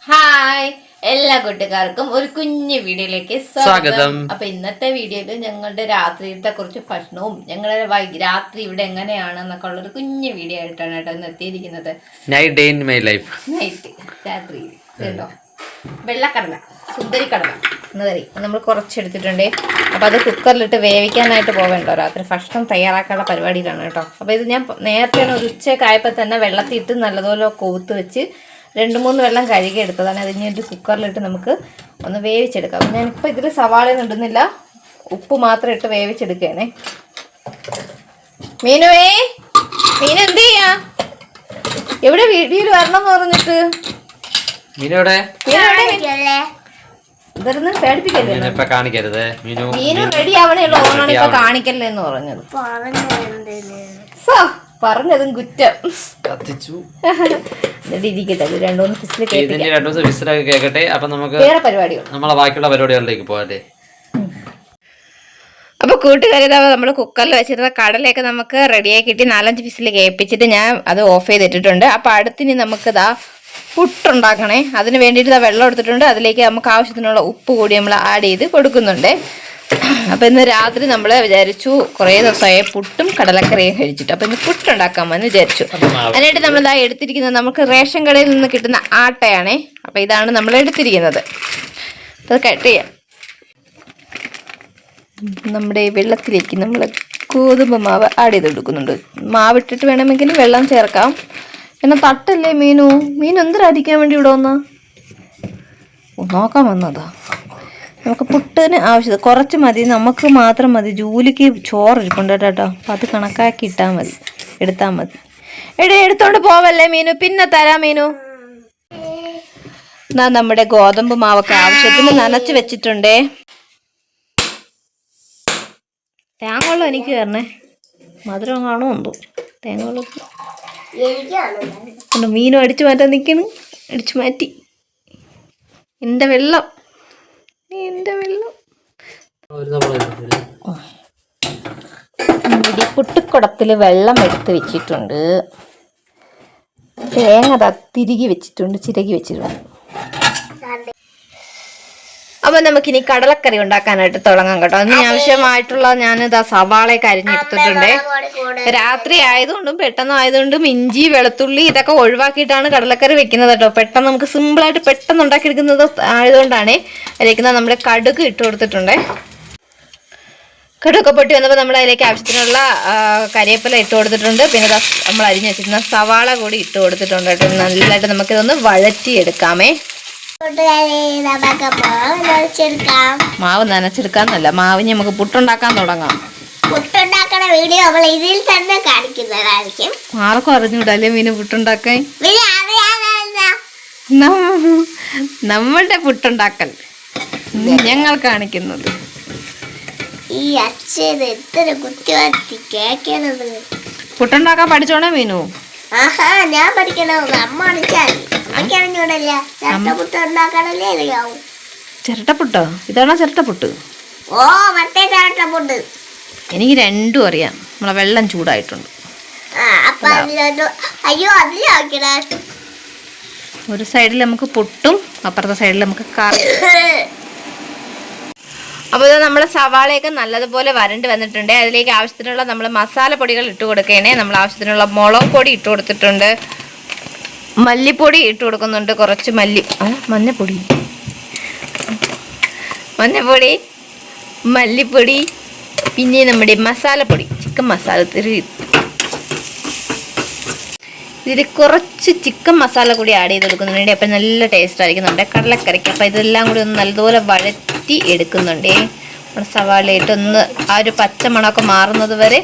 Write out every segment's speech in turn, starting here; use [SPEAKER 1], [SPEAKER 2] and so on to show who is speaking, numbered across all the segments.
[SPEAKER 1] Hi എല്ലാ കൂട്ടുകാർക്കും ഒരു കുഞ്ഞു വീഡിയോയിലേക്ക് സ്വാഗതം. അപ്പൊ ഇന്നത്തെ വീഡിയോയിൽ ഞങ്ങളുടെ രാത്രിയിലത്തെ കുറച്ച് ഭക്ഷണവും ഞങ്ങളുടെ രാത്രി ഇവിടെ എങ്ങനെയാണെന്നൊക്കെ ഉള്ളൊരു കുഞ്ഞു വീഡിയോ ആയിട്ടാണ് കേട്ടോ ഇന്ന് എത്തിയിരിക്കുന്നത്. നൈറ്റ് രാത്രി കേട്ടോ വെള്ളക്കടല സുന്ദരിക്കടല എന്ന് കറി നമ്മൾ കുറച്ചെടുത്തിട്ടുണ്ട്. അപ്പോൾ അത് കുക്കറിലിട്ട് വേവിക്കാനായിട്ട് പോകണ്ടോ, രാത്രി ഭക്ഷണം തയ്യാറാക്കാനുള്ള പരിപാടിയിലാണ് കേട്ടോ. അപ്പോൾ ഇത് ഞാൻ നേരത്തെ ഒരു ഉച്ചക്കായപ്പോൾ തന്നെ വെള്ളത്തിയിട്ട് നല്ലതുപോലെ കൂത്ത് വെച്ച് 2-3 വെള്ളം കഴുകി എടുത്തതാണ്. അതിന് കുക്കറിലിട്ട് നമുക്ക് ഒന്ന് വേവിച്ചെടുക്കാം. അപ്പം ഞാനിപ്പോൾ ഇതിൽ സവാളയൊന്നും ഇടുന്നില്ല, ഉപ്പ് മാത്രം ഇട്ട് വേവിച്ചെടുക്കുകയാണേ. മീനുവേ, മീൻ എന്ത് ചെയ്യാ? എവിടെ വീഡിയോയിൽ വരണം എന്ന് പറഞ്ഞിട്ട് മീനു റെഡി ആവണേയുള്ളൂ, ഓണാണ് ഇപ്പൊ കാണിക്കല്ലേ എന്ന് പറഞ്ഞത്. പറഞ്ഞതും കുറ്റം. വേറെ പരിപാടികൾ നമ്മളെ ബാക്കിയുള്ള പരിപാടികളിലേക്ക് പോകട്ടെ. അപ്പോൾ കൂട്ടുകാരി, നമ്മൾ കുക്കറിൽ വെച്ചിരുന്ന കടലയൊക്കെ നമുക്ക് റെഡിയാക്കി കിട്ടി. 4-5 വിസിൽ കേൾപ്പിച്ചിട്ട് ഞാൻ അത് ഓഫ് ചെയ്തിട്ടിട്ടുണ്ട്. അപ്പോൾ അടുത്തിന് നമുക്ക് പുട്ടുണ്ടാക്കണേ. അതിന് വേണ്ടിയിട്ട് വെള്ളം എടുത്തിട്ടുണ്ട്. അതിലേക്ക് നമുക്ക് ആവശ്യത്തിനുള്ള ഉപ്പ് കൂടി നമ്മൾ ആഡ് ചെയ്ത് കൊടുക്കുന്നുണ്ട്. അപ്പോൾ ഇന്ന് രാത്രി നമ്മൾ വിചാരിച്ചു, കുറേ ദിവസമായി പുട്ടും കടലക്കറിയും കഴിച്ചിട്ട്, അപ്പോൾ ഇന്ന് പുട്ടുണ്ടാക്കാമെന്ന് വിചാരിച്ചു. അതിനായിട്ട് നമ്മൾ എടുത്തിരിക്കുന്നത് നമുക്ക് റേഷൻ കടയിൽ നിന്ന് കിട്ടുന്ന ആട്ടയാണേ. അപ്പോൾ ഇതാണ് നമ്മൾ എടുത്തിരിക്കുന്നത്. അത് കട്ട് ചെയ്യാം. നമ്മുടെ വെള്ളത്തിലേക്ക് നമ്മൾ ഗോതമ്പ് മാവ് ആഡ് ചെയ്ത് കൊടുക്കുന്നുണ്ട്. മാവിട്ടിട്ട് വേണമെങ്കിൽ വെള്ളം ചേർക്കാം. എന്നാൽ തട്ടല്ലേ മീനു എന്തിനടിക്കാൻ വേണ്ടി ഇവിടെ വന്നാ നോക്കാൻ വന്നതാ. നമുക്ക് പുട്ടിന് ആവശ്യത കുറച്ച് മതി, നമുക്ക് മാത്രം മതി. ജോലിക്ക് ചോറ് ഇരിപ്പുണ്ട് കേട്ടോ. അപ്പം അത് കണക്കാക്കി എടുത്താൽ മതി. എടുത്തോണ്ട് പോവല്ലേ മീനു, പിന്നെ തരാം മീനു. എന്നാ നമ്മുടെ ഗോതമ്പ് മാവൊക്കെ ആവശ്യത്തിന് നനച്ച് വെച്ചിട്ടുണ്ടേ. തേങ്ങവെള്ളം എനിക്ക് തരണേ, മധുരം കാണുമെന്തോ തേങ്ങവെള്ളം. മീനും അടിച്ചു മാറ്റാൻ നിൽക്കണ്, അടിച്ചു മാറ്റി. എൻ്റെ വെള്ളം പുട്ടുക്കുടത്തിൽ വെള്ളം എടുത്ത് വെച്ചിട്ടുണ്ട്. തേങ്ങ തിരികി വെച്ചിട്ടുണ്ട്, ചിരകി വെച്ചിട്ടുണ്ട്. അപ്പോൾ നമുക്കിനി കടലക്കറി ഉണ്ടാക്കാനായിട്ട് തുടങ്ങാം കേട്ടോ. അതിന് ആവശ്യമായിട്ടുള്ള ഞാനിതാ സവാളയൊക്കെ അരിഞ്ഞെടുത്തിട്ടുണ്ട്. രാത്രി ആയതുകൊണ്ടും പെട്ടെന്ന് ആയതുകൊണ്ടും ഇഞ്ചി വെളുത്തുള്ളി ഇതൊക്കെ ഒഴിവാക്കിയിട്ടാണ് കടലക്കറി വെക്കുന്നത് കേട്ടോ. പെട്ടെന്ന് നമുക്ക് സിമ്പിളായിട്ട് പെട്ടെന്ന് ഉണ്ടാക്കിയെടുക്കുന്നത് ആയതുകൊണ്ടാണ് വെക്കുന്നത്. നമ്മുടെ കടുക് ഇട്ട് കൊടുത്തിട്ടുണ്ട്. കടുകൊക്കെ പൊട്ടി വന്നപ്പോൾ നമ്മൾ അതിലേക്ക് ആവശ്യത്തിനുള്ള കരിവേപ്പില ഇട്ട് കൊടുത്തിട്ടുണ്ട്. പിന്നെ നമ്മൾ അരിഞ്ഞ് വെച്ചിരുന്ന സവാള കൂടി ഇട്ട് കൊടുത്തിട്ടുണ്ട് കേട്ടോ. നല്ലതായിട്ട് നമുക്കിതൊന്ന് വഴറ്റിയെടുക്കാമേ. മാവ് നനച്ചെടുക്കാന്നല്ല, മാവിന് നമുക്ക് പുട്ടുണ്ടാക്കാൻ തുടങ്ങാം.
[SPEAKER 2] പുട്ടുണ്ടാക്കണ വീഡിയോ നമ്മൾ ഇതിൽ തന്നെ കാണിക്കുന്നതായിരിക്കും.
[SPEAKER 1] ആർക്കും അറിഞ്ഞൂടല്ലേ മീന് പുട്ടുണ്ടാക്കാൻ. നമ്മളുടെ പുട്ടുണ്ടാക്കൽ ഞങ്ങൾ കാണിക്കുന്നത്.
[SPEAKER 2] ഈ അച്ഛൻ എത്ര കുറ്റവാത്തി കേൾക്കണത്.
[SPEAKER 1] പുട്ടുണ്ടാക്കാൻ പഠിച്ചോണേ മീനു.
[SPEAKER 2] ആഹാ, ഞാൻ പഠിക്കണോ? അമ്മ അടിച്ചാൽ അമ്മയ്ക്കറിഞ്ഞൂടല്ല. ചിരട്ടപ്പുട്ട് ഉണ്ടാക്കണല്ലേ അറിയാവൂ.
[SPEAKER 1] ചിരട്ടപ്പുട്ടോ? ഇതാണോ ചിരട്ടപ്പുട്ട്?
[SPEAKER 2] ഓ, മറ്റേ ചിരട്ടപ്പുട്ട്.
[SPEAKER 1] എനിക്ക് രണ്ടും അറിയാം. നമ്മളെ വെള്ളം ചൂടായിട്ടുണ്ട്.
[SPEAKER 2] അയ്യോ, അതിലാക്കണ.
[SPEAKER 1] ഒരു സൈഡിൽ നമുക്ക് പുട്ടും അപ്പുറത്തെ സൈഡിൽ നമുക്ക് കറി. അപ്പോൾ ഇത് നമ്മൾ സവാളയൊക്കെ നല്ലതുപോലെ വരണ്ട് വന്നിട്ടുണ്ട്. അതിലേക്ക് ആവശ്യത്തിനുള്ള നമ്മൾ മസാലപ്പൊടികൾ ഇട്ട് കൊടുക്കുകയാണേ. നമ്മൾ ആവശ്യത്തിനുള്ള മുളക് പൊടി ഇട്ട് കൊടുത്തിട്ടുണ്ട്, മല്ലിപ്പൊടി ഇട്ട് കൊടുക്കുന്നുണ്ട്, കുറച്ച് മഞ്ഞപ്പൊടി, മല്ലിപ്പൊടി, പിന്നെ നമ്മുടെ മസാലപ്പൊടി, ചിക്കൻ മസാല. ഇതിൽ കുറച്ച് ചിക്കൻ മസാല കൂടി ആഡ് ചെയ്ത് കൊടുക്കുന്നുണ്ട്. അപ്പം നല്ല ടേസ്റ്റ് ആയിരിക്കും നമ്മുടെ കടലക്കറിക്ക്. അപ്പം ഇതെല്ലാം കൂടി ഒന്ന് നല്ലതുപോലെ വഴറ്റി എടുക്കുന്നുണ്ടേ. നമ്മുടെ സവാളയിട്ടൊന്ന് ആ ഒരു പച്ചമണമൊക്കെ മാറുന്നത് വരെ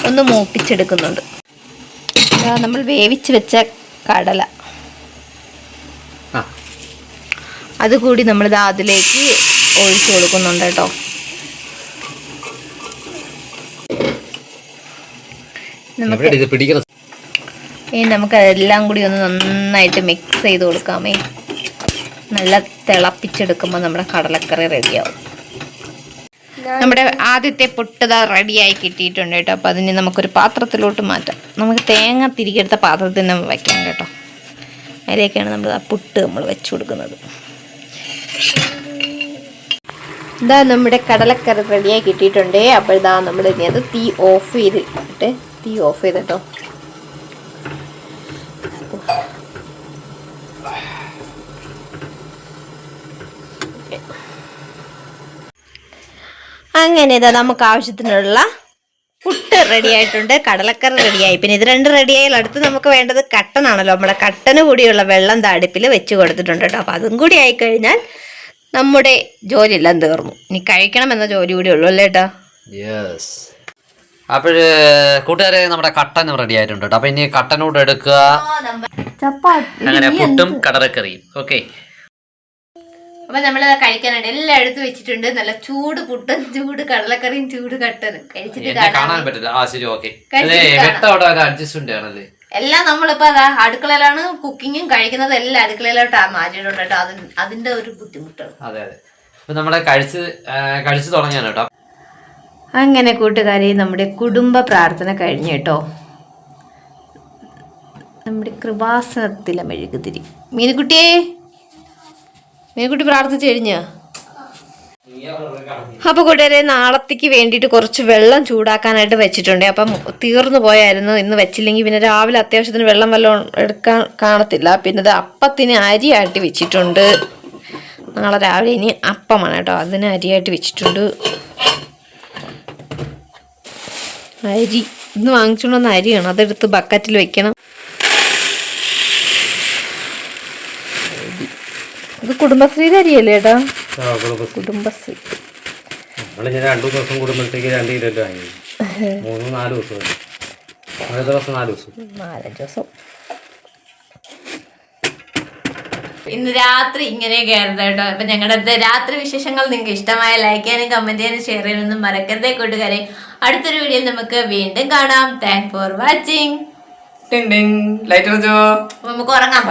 [SPEAKER 1] ഒന്ന് മൂപ്പിച്ചെടുക്കുന്നുണ്ട്. നമ്മൾ വേവിച്ച് വെച്ച കടല അതുകൂടി നമ്മളിത് അതിലേക്ക് ഒഴിച്ചു കൊടുക്കുന്നുണ്ട് കേട്ടോ. നമുക്ക് അതെല്ലാം കൂടി ഒന്ന് നന്നായിട്ട് മിക്സ് ചെയ്ത് കൊടുക്കാമേ. നല്ല തിളപ്പിച്ചെടുക്കുമ്പോൾ നമ്മുടെ കടലക്കറി റെഡിയാവും. നമ്മുടെ ആദ്യത്തെ പുട്ട് റെഡിയായി കിട്ടിയിട്ടുണ്ട് കേട്ടോ. അപ്പം അതിന് നമുക്കൊരു പാത്രത്തിലോട്ട് മാറ്റാം. നമുക്ക് തേങ്ങ തിരികെടുത്ത പാത്രത്തിൽ നിന്ന് വയ്ക്കാം കേട്ടോ. അതിലേക്കാണ് നമ്മൾ ആ പുട്ട് നമ്മൾ വെച്ച് കൊടുക്കുന്നത്. ഇതാ നമ്മുടെ കടലക്കറി റെഡിയായി കിട്ടിയിട്ടുണ്ട്. അപ്പോൾ ഇതാ നമ്മൾ ഇനി അത് തീ ഓഫ് ചെയ്തിട്ടോ. അങ്ങനെ ഇതാ നമുക്ക് ആവശ്യത്തിനുള്ള പുട്ട് റെഡി ആയിട്ടുണ്ട്, കടലക്കറി റെഡിയായി. പിന്നെ ഇത് രണ്ട് റെഡിയായാൽ അടുത്ത് നമുക്ക് വേണ്ടത് കട്ടനാണല്ലോ. നമ്മുടെ കട്ടന് കൂടിയുള്ള വെള്ളം അടുപ്പിൽ വെച്ച് കൊടുത്തിട്ടുണ്ട് കേട്ടോ. അപ്പം അതും കൂടി ആയിക്കഴിഞ്ഞാൽ നമ്മുടെ ജോലിയെല്ലാം തീർന്നു. ഇനി കഴിക്കണം എന്ന ജോലി കൂടി ഉള്ളൂ അല്ലേ ഏട്ടാ?
[SPEAKER 3] യെസ്. അപ്പോൾ കൂട്ടുകാരെ നമ്മുടെ കട്ടൻ റെഡി ആയിട്ടുണ്ട് കേട്ടോ. അപ്പം ഇനി കട്ടനോട് എടുക്കുക. അങ്ങനെ പുട്ടും കടലക്കറിയും. ഓക്കെ,
[SPEAKER 1] അപ്പൊ നമ്മൾ കഴിക്കാനായിട്ട് എല്ലാം എടുത്ത് വെച്ചിട്ടുണ്ട്. നല്ല ചൂട് പുട്ടും ചൂട് കടലക്കറിയും ചൂട് കട്ടനും കഴിച്ചിട്ട്
[SPEAKER 3] കാണാൻ പറ്റില്ല. ആ ശരി, ഓക്കെ. അഡ്ജസ്റ്റ്മെന്റ് ആണല്ലേ
[SPEAKER 1] എല്ലാം. നമ്മളിപ്പോ അതാ അടുക്കളയിലാണ് കുക്കിങ്ങും കഴിക്കുന്നത്, എല്ലാം അടുക്കളയിലോട്ടാ മാറ്റിയിട്ടുണ്ട് കേട്ടോ. അതിന്റെ ഒരു ബുദ്ധിമുട്ടാണ്.
[SPEAKER 3] അതെ അതെ. അപ്പൊ നമ്മളെ കഴിച്ചു തുടങ്ങിയാണ് കേട്ടോ.
[SPEAKER 1] അങ്ങനെ കൂട്ടുകാരെ നമ്മുടെ കുടുംബ പ്രാർത്ഥന കഴിഞ്ഞു കേട്ടോ. നമ്മുടെ കൃപാസനത്തിലെ മെഴുകുതിരി. മീനുകുട്ടി പ്രാർത്ഥിച്ചു കഴിഞ്ഞ. അപ്പൊ കൂട്ടുകാരെ നാളത്തേക്ക് വേണ്ടിയിട്ട് കുറച്ച് വെള്ളം ചൂടാക്കാനായിട്ട് വെച്ചിട്ടുണ്ട്. അപ്പം തീർന്നു പോയായിരുന്നു. ഇന്ന് വെച്ചില്ലെങ്കിൽ പിന്നെ രാവിലെ അത്യാവശ്യത്തിന് വെള്ളം വല്ലതും എടുക്കാൻ കാണത്തില്ല. പിന്നെ ഇത് അപ്പത്തിന് അരിയാട്ടി വെച്ചിട്ടുണ്ട്. നാളെ രാവിലെ ഇനി അപ്പമാണ് കേട്ടോ. അതിന് അരിയായിട്ട് വെച്ചിട്ടുണ്ട്. അരി ഇന്ന് വാങ്ങിച്ചുകൊണ്ട് വന്ന അരിയാണ്, അതെടുത്ത് ബക്കറ്റിൽ വെക്കണം. ഇത് കുടുംബശ്രീയുടെ അരിയല്ലേ ഏട്ടാ? കുടുംബശ്രീ.
[SPEAKER 3] 2 ദിവസം കൂടുമ്പോഴത്തേക്ക് 2 കിലോ വാങ്ങി. 3-4 ദിവസം. 4 ദിവസം.
[SPEAKER 1] ഇന്ന് രാത്രി ഇങ്ങനെയൊക്കെ ആയിരുന്നു കേട്ടോ. അപ്പൊ ഞങ്ങളുടെ രാത്രി വിശേഷങ്ങൾ നിങ്ങൾക്ക് ഇഷ്ടമായ ലൈക്ക് ചെയ്യാനും കമന്റ് ചെയ്യാനും ഷെയർ ചെയ്യാനൊന്നും മറക്കരുതേ കൂട്ടുകാരെ. അടുത്തൊരു വീഡിയോയിൽ നമുക്ക് വീണ്ടും കാണാം. Thank for watching.
[SPEAKER 3] ലൈറ്റ്
[SPEAKER 1] നമുക്ക് ഉറങ്ങാം.